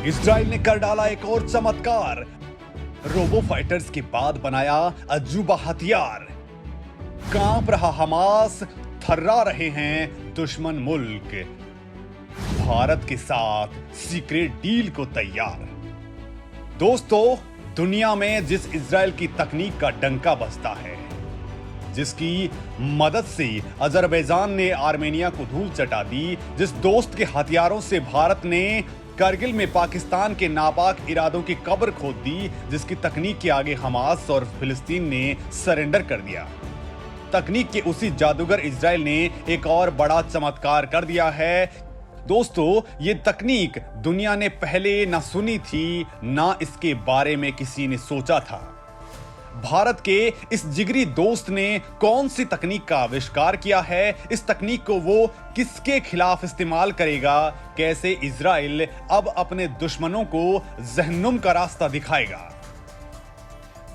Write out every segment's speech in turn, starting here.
Israel ने कर डाला एक और चमत्कार। रोबो फाइटर्स के बाद बनाया अजूबा हथियार। कांप रहा हमास, थर्रा रहे हैं दुश्मन मुल्क। भारत के साथ सीक्रेट डील को तैयार। दोस्तों, दुनिया में जिस इजराइल की तकनीक का डंका बजता है, जिसकी मदद से अजरबैजान ने आर्मेनिया को धूल चटा दी, जिस दोस्त के हथियारों से भारत ने करगिल में पाकिस्तान के नापाक इरादों की कब्र खोद दी, जिसकी तकनीक के आगे हमास और फिलिस्तीन ने सरेंडर कर दिया, तकनीक के उसी जादूगर इजराइल ने एक और बड़ा चमत्कार कर दिया है। दोस्तों, ये तकनीक दुनिया ने पहले ना सुनी थी, ना इसके बारे में किसी ने सोचा था। भारत के इस जिगरी दोस्त ने कौन सी तकनीक का आविष्कार किया है? इस तकनीक को वो किसके खिलाफ इस्तेमाल करेगा? कैसे इजराइल अब अपने दुश्मनों को जहन्नुम का रास्ता दिखाएगा?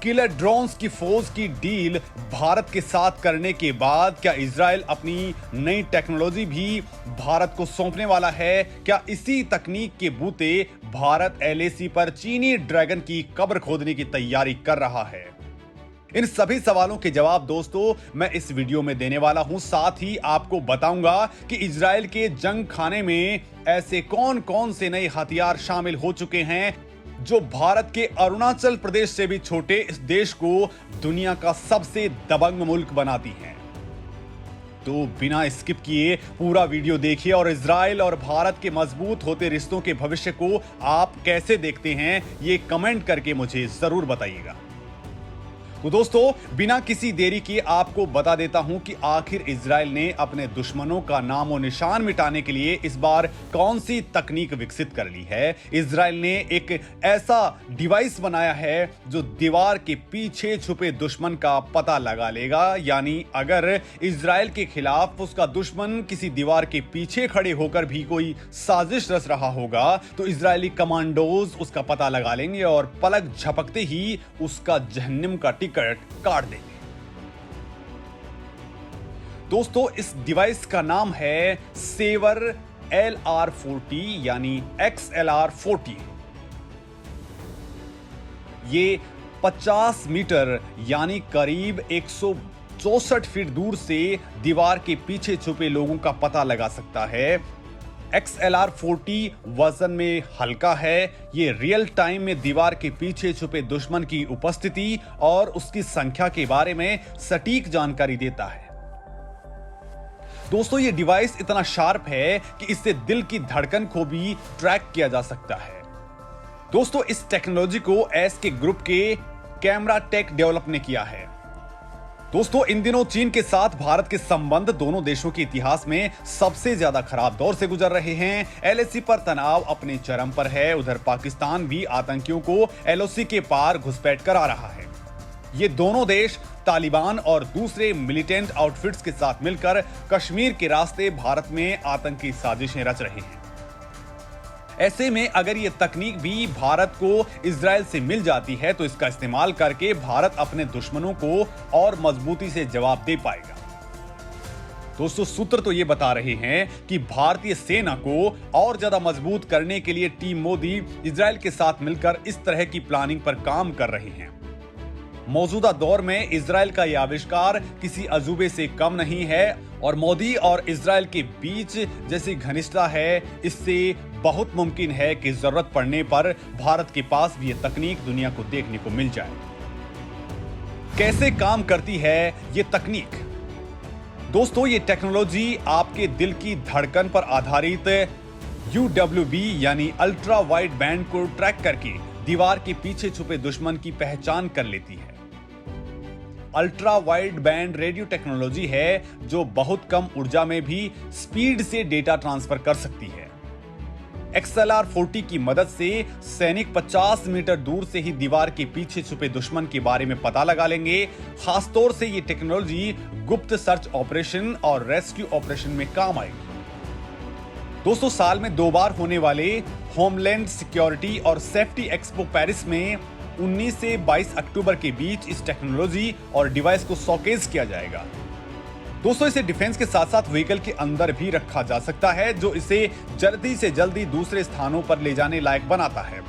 किलर ड्रोन्स की फौज की डील भारत के साथ करने के बाद क्या इजराइल अपनी नई टेक्नोलॉजी भी भारत को सौंपने वाला है? क्या इसी तकनीक के बूते भारत एलएसी पर चीनी ड्रैगन की कब्र खोदने की तैयारी कर रहा है? इन सभी सवालों के जवाब दोस्तों मैं इस वीडियो में देने वाला हूं। साथ ही आपको बताऊंगा कि इजराइल के जंग खाने में ऐसे कौन कौन से नए हथियार शामिल हो चुके हैं जो भारत के अरुणाचल प्रदेश से भी छोटे इस देश को दुनिया का सबसे दबंग मुल्क बनाती हैं। तो बिना स्किप किए पूरा वीडियो देखिए और इजराइल और भारत के मजबूत होते रिश्तों के भविष्य को आप कैसे देखते हैं, ये कमेंट करके मुझे जरूर बताइएगा। तो दोस्तों, बिना किसी देरी के आपको बता देता हूं कि आखिर इजराइल ने अपने दुश्मनों का नामो निशान मिटाने के लिए इस बार कौन सी तकनीक विकसित कर ली है। इजराइल ने एक ऐसा डिवाइस बनाया है जो दीवार के पीछे छुपे दुश्मन का पता लगा लेगा। यानी अगर इजराइल के खिलाफ उसका दुश्मन किसी दीवार के पीछे खड़े होकर भी कोई साजिश रच रहा होगा तो इजरायली कमांडोज उसका पता लगा लेंगे और पलक झपकते ही उसका जहन्नुम का काट देंगे। दोस्तों, इस डिवाइस का नाम है सेवर LR40 यानी XLR40। ये 50 मीटर यानी करीब 164 फीट दूर से दीवार के पीछे छुपे लोगों का पता लगा सकता है। XLR40 वजन में हल्का है। ये रियल टाइम में दीवार के पीछे छुपे दुश्मन की उपस्थिति और उसकी संख्या के बारे में सटीक जानकारी देता है। दोस्तों, ये डिवाइस इतना शार्प है कि इससे दिल की धड़कन को भी ट्रैक किया जा सकता है। दोस्तों, इस टेक्नोलॉजी को SK ग्रुप के कैमरा टेक डेवलप ने किया है। दोस्तों, इन दिनों चीन के साथ भारत के संबंध दोनों देशों के इतिहास में सबसे ज्यादा खराब दौर से गुजर रहे हैं। LAC पर तनाव अपने चरम पर है। उधर पाकिस्तान भी आतंकियों को LOC के पार घुसपैठ करा रहा है। ये दोनों देश तालिबान और दूसरे मिलिटेंट आउटफिट्स के साथ मिलकर कश्मीर के रास्ते भारत में आतंकी साजिशें रच रहे हैं। ऐसे में अगर ये तकनीक भी भारत को इजराइल से मिल जाती है तो इसका इस्तेमाल करके भारत अपने दुश्मनों को और मजबूती से जवाब दे पाएगा। दोस्तों, सूत्र तो ये बता रहे हैं कि भारतीय सेना को और ज्यादा मजबूत करने के लिए टीम मोदी इजराइल के साथ मिलकर इस तरह की प्लानिंग पर काम कर रहे हैं। मौजूदा दौर में इजराइल का यह आविष्कार किसी अजूबे से कम नहीं है और मोदी और इजराइल के बीच जैसी घनिष्ठता है, इससे बहुत मुमकिन है कि जरूरत पड़ने पर भारत के पास भी यह तकनीक दुनिया को देखने को मिल जाए। कैसे काम करती है ये तकनीक? दोस्तों, ये टेक्नोलॉजी आपके दिल की धड़कन पर आधारित UWB यानी अल्ट्रा वाइड बैंड को ट्रैक करके दीवार के पीछे छुपे दुश्मन की पहचान कर लेती है। Ultra wide band radio technology है जो बहुत कम ऊर्जा में भी स्पीड से डेटा ट्रांसफर कर सकती है। XLR40 की मदद से सैनिक 50 मीटर दूर से ही दीवार के पीछे छुपे दुश्मन के बारे में पता लगा लेंगे। खासतौर से ये टेक्नोलॉजी गुप्त सर्च ऑपरेशन और रेस्क्यू ऑपरेशन में काम आएगी। दोस्तों, साल में 2 बार होने वाले होमलैंड सिक्योरिटी और सेफ्टी एक्सपो पेरिस में 19 से 22 अक्टूबर के बीच इस टेक्नोलॉजी और डिवाइस को शोकेस किया जाएगा। दोस्तों इसे डिफेंस के साथ साथ व्हीकल के अंदर भी रखा जा सकता है, जो इसे जल्दी से जल्दी दूसरे स्थानों पर ले जाने लायक बनाता है।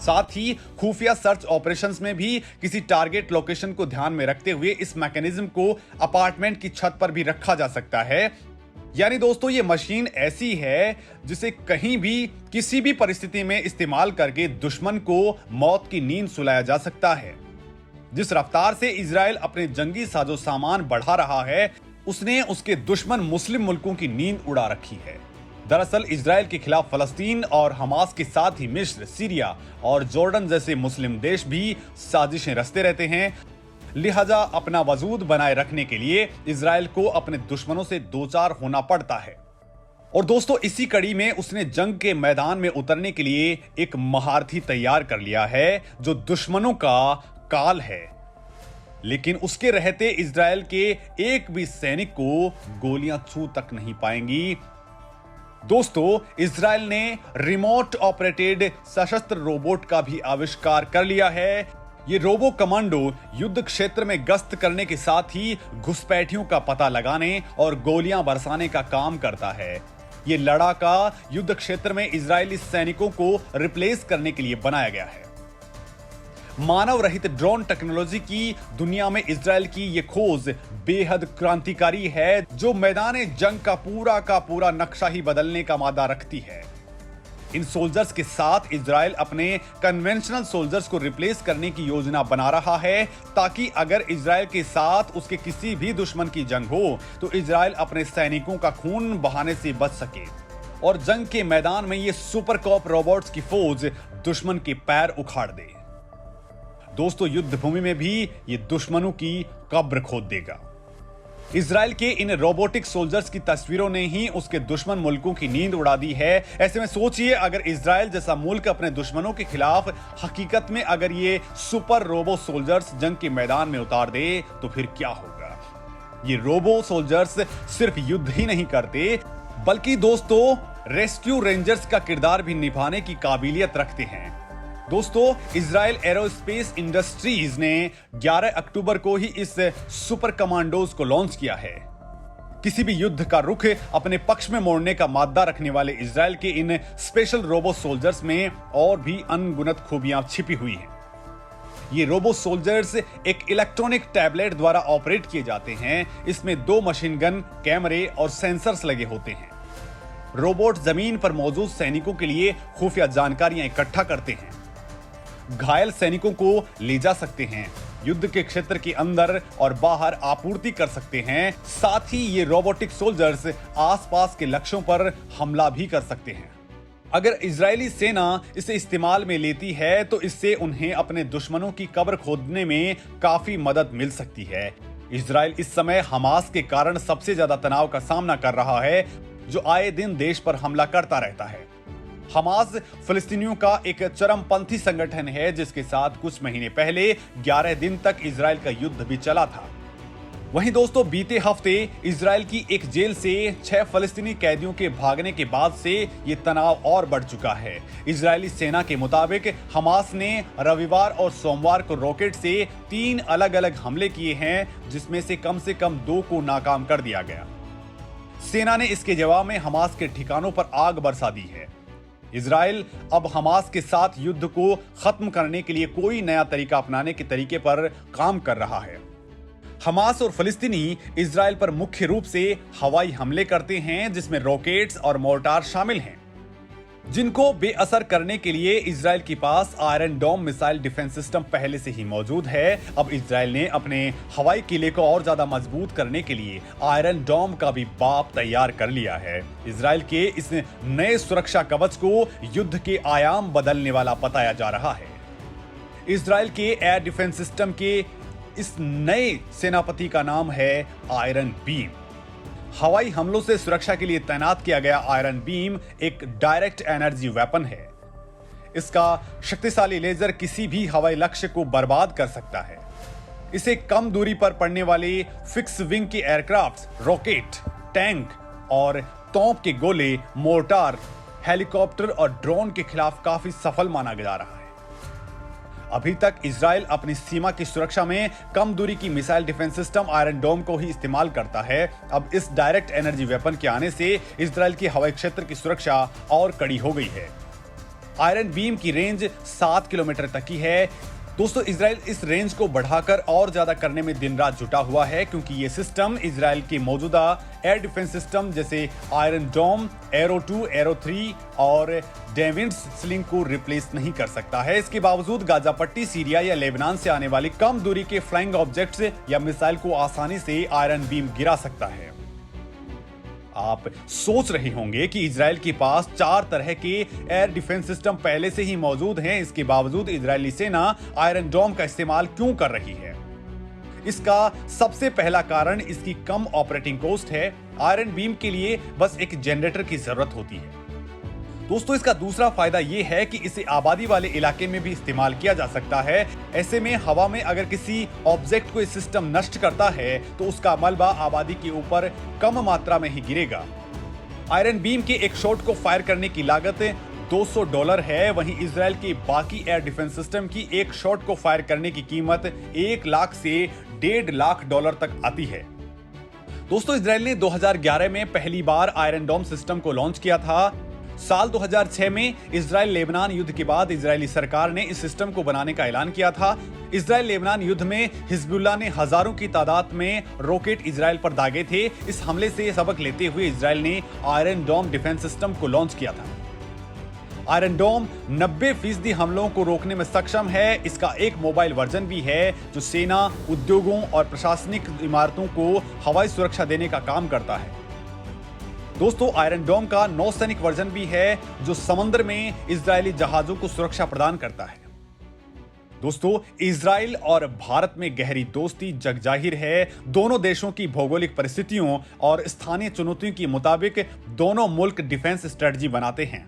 साथ ही खुफिया सर्च ऑपरेशंस में भी किसी टारगेट लोकेशन को ध्यान में रखते हुए इस मैकेनिज्म को अपार्टमेंट की छत पर भी रखा जा सकता है। यानी दोस्तों ये मशीन ऐसी है जिसे कहीं भी किसी भी परिस्थिति में इस्तेमाल करके दुश्मन को मौत की नींद सुलाया जा सकता है। जिस रफ्तार से इजराइल अपने जंगी साजो सामान बढ़ा रहा है, उसने उसके दुश्मन मुस्लिम मुल्कों की नींद उड़ा रखी है। दरअसल इजराइल के खिलाफ फलस्तीन और हमास के साथ ही मिस्र, सीरिया और जॉर्डन जैसे मुस्लिम देश भी साजिशें रचते रहते हैं। लिहाजा अपना वजूद बनाए रखने के लिए इजराइल को अपने दुश्मनों से दो चार होना पड़ता है। और दोस्तों इसी कड़ी में उसने जंग के मैदान में उतरने के लिए एक महारथी तैयार कर लिया है, जो दुश्मनों का काल है। लेकिन उसके रहते इजराइल के एक भी सैनिक को गोलियां छू तक नहीं पाएंगी। दोस्तों इजराइल ने रिमोट ऑपरेटेड सशस्त्र रोबोट का भी आविष्कार कर लिया है। ये रोबो कमांडो युद्ध क्षेत्र में गश्त करने के साथ ही घुसपैठियों का पता लगाने और गोलियां बरसाने का काम करता है। ये लड़ाका युद्ध क्षेत्र में इजरायली सैनिकों को रिप्लेस करने के लिए बनाया गया है। मानव रहित ड्रोन टेक्नोलॉजी की दुनिया में इजराइल की ये खोज बेहद क्रांतिकारी है, जो मैदान जंग का पूरा नक्शा ही बदलने का मादा रखती है। इन सोल्जर्स के साथ इजराइल अपने कन्वेंशनल सोल्जर्स को रिप्लेस करने की योजना बना रहा है, ताकि अगर इजराइल के साथ उसके किसी भी दुश्मन की जंग हो तो इजराइल अपने सैनिकों का खून बहाने से बच सके और जंग के मैदान में ये सुपर कॉप रोबोट्स की फौज दुश्मन के पैर उखाड़ दे। दोस्तों युद्ध भूमि में भी ये दुश्मनों की कब्र खोद देगा। इजराइल के इन रोबोटिक सोल्जर्स की तस्वीरों ने ही उसके दुश्मन मुल्कों की नींद उड़ा दी है। ऐसे में सोचिए, अगर इजराइल जैसा मुल्क अपने दुश्मनों के खिलाफ हकीकत में अगर ये सुपर रोबो सोल्जर्स जंग के मैदान में उतार दे तो फिर क्या होगा। ये रोबो सोल्जर्स सिर्फ युद्ध ही नहीं करते, बल्कि दोस्तों रेस्क्यू रेंजर्स का किरदार भी निभाने की काबिलियत रखते हैं। दोस्तों इजराइल एरोस्पेस इंडस्ट्रीज ने 11 अक्टूबर को ही इस सुपर कमांडोज को लॉन्च किया है। किसी भी युद्ध का रुख अपने पक्ष में मोड़ने का मादा रखने वाले इजराइल के इन स्पेशल रोबो सोल्जर्स में और भी अनगिनत खूबियां छिपी हुई हैं। ये रोबो सोल्जर्स एक इलेक्ट्रॉनिक टैबलेट द्वारा ऑपरेट किए जाते हैं। इसमें 2 मशीन गन, कैमरे और सेंसर्स लगे होते हैं। रोबोट जमीन पर मौजूद सैनिकों के लिए खुफिया जानकारियां इकट्ठा करते हैं, घायल सैनिकों को ले जा सकते हैं, युद्ध के क्षेत्र के अंदर और बाहर आपूर्ति कर सकते हैं। साथ ही ये रोबोटिक सोल्जर्स आसपास के लक्ष्यों पर हमला भी कर सकते हैं। अगर इजरायली सेना इसे इस्तेमाल में लेती है तो इससे उन्हें अपने दुश्मनों की कब्र खोदने में काफी मदद मिल सकती है। इजराइल इस समय हमास के कारण सबसे ज्यादा तनाव का सामना कर रहा है, जो आए दिन देश पर हमला करता रहता है। हमास फिलिस्तीनियों का एक चरमपंथी संगठन है, जिसके साथ कुछ महीने पहले 11 दिन तक इजराइल का युद्ध भी चला था। वहीं दोस्तों बीते हफ्ते इजराइल की एक जेल से 6 फलस्तीनी कैदियों के भागने के बाद से ये तनाव और बढ़ चुका है। इजरायली सेना के मुताबिक हमास ने रविवार और सोमवार को रॉकेट से 3 अलग अलग हमले किए हैं, जिसमें से कम 2 को नाकाम कर दिया गया। सेना ने इसके जवाब में हमास के ठिकानों पर आग बरसा दी है। इजराइल अब हमास के साथ युद्ध को खत्म करने के लिए कोई नया तरीका अपनाने के तरीके पर काम कर रहा है। हमास और फिलिस्तीनी इजराइल पर मुख्य रूप से हवाई हमले करते हैं, जिसमें रॉकेट्स और मोर्टार शामिल हैं, जिनको बेअसर करने के लिए इजराइल के पास iron dome missile defence system पहले से ही मौजूद है। अब इजराइल ने अपने हवाई किले को और ज्यादा मजबूत करने के लिए आयरन डोम का भी बाप तैयार कर लिया है। इजराइल के इस नए सुरक्षा कवच को युद्ध के आयाम बदलने वाला बताया जा रहा है। इजराइल के एयर डिफेंस सिस्टम के इस नए सेनापति का नाम है आयरन बीम। हवाई हमलों से सुरक्षा के लिए तैनात किया गया आयरन बीम एक डायरेक्ट एनर्जी वेपन है। इसका शक्तिशाली लेजर किसी भी हवाई लक्ष्य को बर्बाद कर सकता है। इसे कम दूरी पर पड़ने वाले फिक्स विंग के एयरक्राफ्ट, रॉकेट, टैंक और तोप के गोले, मोर्टार, हेलीकॉप्टर और ड्रोन के खिलाफ काफी सफल माना जा रहा है। अभी तक इजराइल अपनी सीमा की सुरक्षा में कम दूरी की मिसाइल डिफेंस सिस्टम आयरन डोम को ही इस्तेमाल करता है। अब इस डायरेक्ट एनर्जी वेपन के आने से इजराइल की हवाई क्षेत्र की सुरक्षा और कड़ी हो गई है। आयरन बीम की रेंज 7 किलोमीटर तक की है। दोस्तों, इजराइल इस रेंज को बढ़ाकर और ज्यादा करने में दिन रात जुटा हुआ है, क्योंकि ये सिस्टम इजराइल की मौजूदा एयर डिफेंस सिस्टम जैसे आयरन डोम, एरो 2, एरो 3 और डेविड्स स्लिंग को रिप्लेस नहीं कर सकता है। इसके बावजूद गाजा पट्टी, सीरिया या लेबनान से आने वाली कम दूरी के फ्लाइंग ऑब्जेक्ट्स या मिसाइल को आसानी से आयरन बीम गिरा सकता है। आप सोच रहे होंगे कि इजराइल के पास 4 तरह के एयर डिफेंस सिस्टम पहले से ही मौजूद हैं, इसके बावजूद इजरायली सेना आयरन डोम का इस्तेमाल क्यों कर रही है? इसका सबसे पहला कारण इसकी कम ऑपरेटिंग कॉस्ट है। आयरन बीम के लिए बस एक जनरेटर की जरूरत होती है। दोस्तों, इसका दूसरा फायदा यह है कि इसे आबादी वाले इलाके में भी इस्तेमाल किया जा सकता है। ऐसे में हवा में अगर किसी ऑब्जेक्ट को ये सिस्टम नष्ट करता है तो उसका मलबा आबादी के ऊपर कम मात्रा में ही गिरेगा। आयरन बीम के एक शॉट को फायर करने की लागत $200 है, वहीं इजराइल के बाकी एयर डिफेंस सिस्टम की एक शॉट को फायर करने की कीमत $1 लाख से $1.5 लाख तक आती है। दोस्तों, इजराइल ने 2011 में पहली बार आयरन डोम सिस्टम को लॉन्च किया था। साल 2006 में इजराइल लेबनान युद्ध के बाद इजरायली सरकार ने इस सिस्टम को बनाने का ऐलान किया था। इजराइल लेबनान युद्ध में हिजबुल्लाह ने हजारों की तादाद में रॉकेट इजराइल पर दागे थे। इस हमले से सबक लेते हुए इजराइल ने आयरन डोम डिफेंस सिस्टम को लॉन्च किया था। आयरन डोम 90% हमलों को रोकने में सक्षम है। इसका एक मोबाइल वर्जन भी है जो सेना, उद्योगों और प्रशासनिक इमारतों को हवाई सुरक्षा देने का काम करता है। दोस्तों, आयरन डोम का नौसैनिक वर्जन भी है जो समुद्र में इजरायली जहाजों को सुरक्षा प्रदान करता है। दोस्तों, इजराइल और भारत में गहरी दोस्ती जगजाहिर है। दोनों देशों की भौगोलिक परिस्थितियों और स्थानीय चुनौतियों के मुताबिक दोनों मुल्क डिफेंस स्ट्रेटजी बनाते हैं।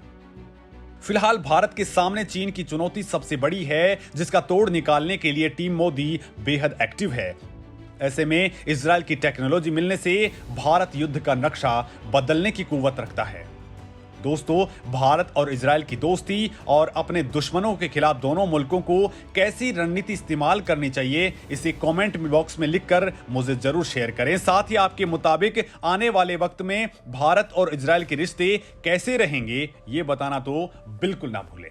फिलहाल भारत के सामने चीन की चुनौती सबसे बड़ी है, जिसका तोड़ निकालने के लिए टीम मोदी बेहद एक्टिव है। ऐसे में इजराइल की टेक्नोलॉजी मिलने से भारत युद्ध का नक्शा बदलने की कुव्वत रखता है। दोस्तों, भारत और इजराइल की दोस्ती और अपने दुश्मनों के खिलाफ दोनों मुल्कों को कैसी रणनीति इस्तेमाल करनी चाहिए, इसे कमेंट बॉक्स में लिखकर मुझे जरूर शेयर करें। साथ ही आपके मुताबिक आने वाले वक्त में भारत और इजराइल के रिश्ते कैसे रहेंगे, ये बताना तो बिल्कुल ना भूलें।